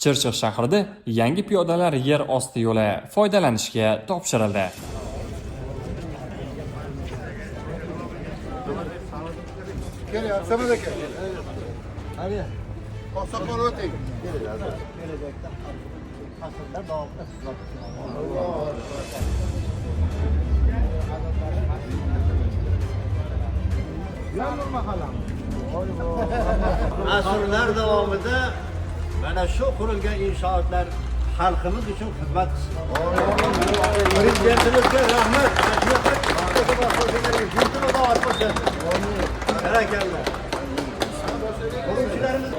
Chirchiq shahrida yangi piyodalar yer osti yo'li foydalanishga topshirildi. Asrlar davomida mana shu qurilgan inshootlar xalqimiz uchun xizmat qilsin. Prezidentimizga rahmat. Barakalloh. Quruvchilarimiz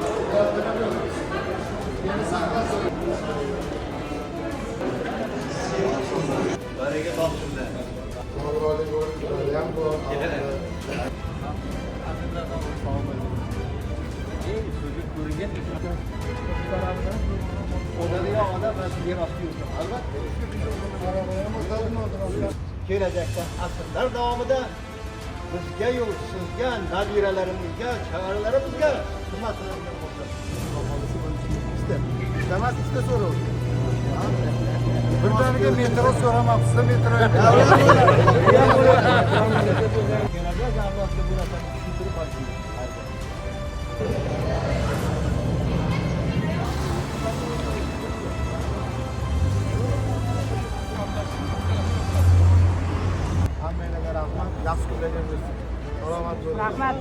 bariga boqsinlar. Kelajakda asrlar davomida bizga-yu sizga, nabiralarimizga, chavaralarimizga xizmat qiladigan bo'lsin. Damas'da so'rov. Birdaniga metro so'ramabsiz, metro. Kelajak avlodga bu narsani tushuntirib olishimiz. Hammaga rahmat, yaxshi kunlarga bo'lsin. Salomat bo'ling. Rahmat.